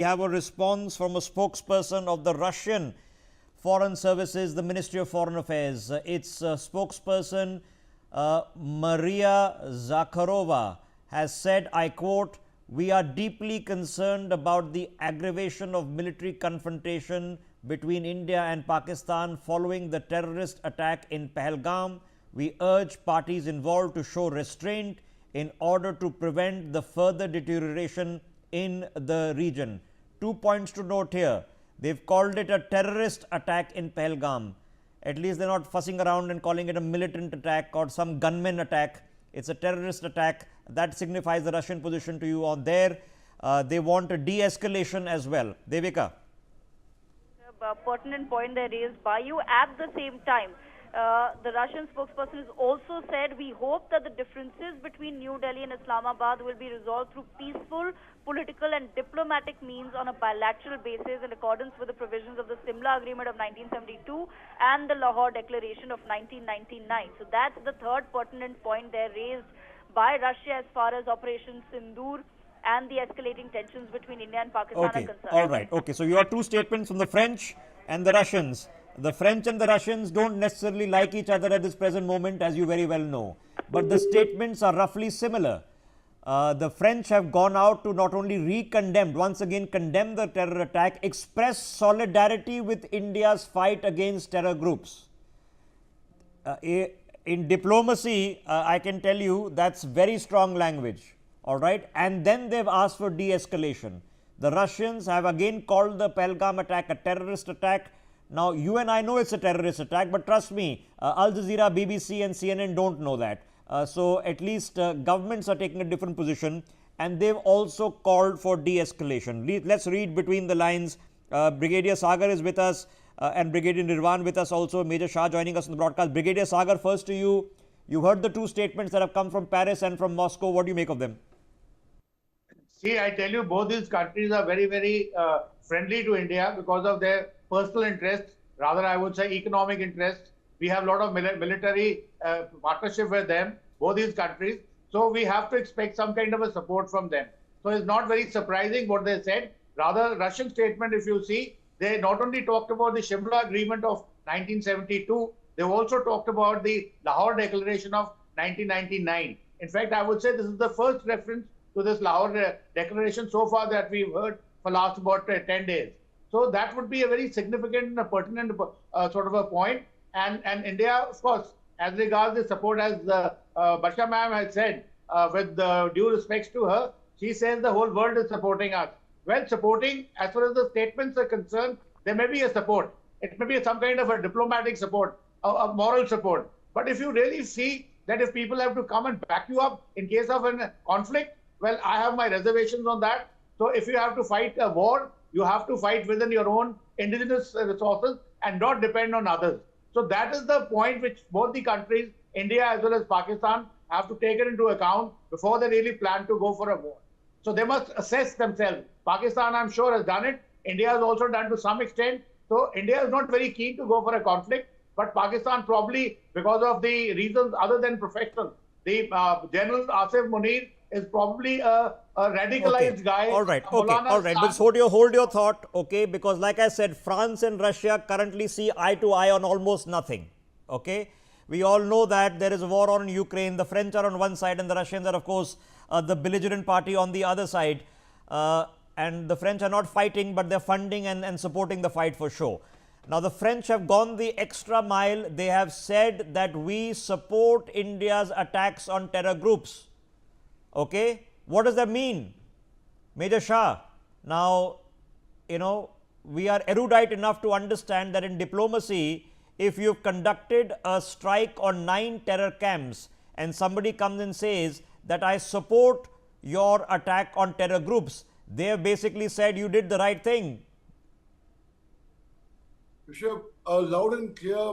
We have a response from a spokesperson of the Russian Foreign Services, the Ministry of Foreign Affairs. Its spokesperson, Maria Zakharova, has said, I quote, "We are deeply concerned about the aggravation of military confrontation between India and Pakistan following the terrorist attack in Pahalgam. We urge parties involved to show restraint in order to prevent the further deterioration in the region." 2 points to note here. They've called it a terrorist attack in Pahalgam. At least they're not fussing around and calling it a militant attack or some gunman attack. It's a terrorist attack. That signifies the Russian position to you on there. They want a de-escalation as well. Devika. Pertinent point they raised by you. At the same time, the Russian spokesperson has also said, we hope that the differences between New Delhi and Islamabad will be resolved through peaceful, political and diplomatic means on a bilateral basis in accordance with the provisions of the Simla Agreement of 1972 and the Lahore Declaration of 1999. So that's the third pertinent point there raised by Russia as far as Operation Sindoor and the escalating tensions between India and Pakistan are concerned. All right. Okay. So your two statements from the French and the Russians. The French and the Russians don't necessarily like each other at this present moment, as you very well know. But the statements are roughly similar. The French have gone out to not only once again condemn the terror attack, express solidarity with India's fight against terror groups. In diplomacy, I can tell you that's very strong language. All right. And then they've asked for de-escalation. The Russians have again called the Pahalgam attack a terrorist attack. Now, you and I know it's a terrorist attack, but trust me, Al Jazeera, BBC and CNN don't know that. So, at least governments are taking a different position, and they've also called for de-escalation. Let's read between the lines. Brigadier Sagar is with us and Brigadier Nirvan with us also. Major Shah joining us on the broadcast. Brigadier Sagar, first to you. You heard the two statements that have come from Paris and from Moscow. What do you make of them? See, I tell you, both these countries are very, very friendly to India because of their personal interests, rather I would say economic interests. We have a lot of military partnership with them, both these countries. So we have to expect some kind of a support from them. So it's not very surprising what they said. Rather, Russian statement, if you see, they not only talked about the Shimla Agreement of 1972, they've also talked about the Lahore Declaration of 1999. In fact, I would say this is the first reference to this Lahore Declaration so far that we've heard for last about 10 days. So that would be a very significant, pertinent sort of a point. And India, of course, as regards the support, as Basha ma'am has said, with due respects to her, she says the whole world is supporting us. Well, supporting, as far as the statements are concerned, there may be a support. It may be some kind of a diplomatic support, a moral support. But if you really see that if people have to come and back you up in case of a conflict, well, I have my reservations on that. So if you have to fight a war, you have to fight within your own indigenous resources and not depend on others. So that is the point which both the countries, India as well as Pakistan, have to take it into account before they really plan to go for a war. So they must assess themselves. Pakistan, I'm sure, has done it. India has also done to some extent. So India is not very keen to go for a conflict, but Pakistan probably, because of the reasons other than professional, the General Asif Munir is probably a radicalized guy. All right. Okay. All right. But hold your thought. Okay. Because like I said, France and Russia currently see eye to eye on almost nothing. Okay. We all know that there is a war on Ukraine. The French are on one side and the Russians are, of course, the belligerent party on the other side. And the French are not fighting, but they're funding and supporting the fight for sure. Now, the French have gone the extra mile. They have said that we support India's attacks on terror groups. Okay. What does that mean? Major Shah, now, you know, we are erudite enough to understand that in diplomacy, if you've conducted a strike on 9 terror camps and somebody comes and says that I support your attack on terror groups, they have basically said you did the right thing. Bishop, a loud and clear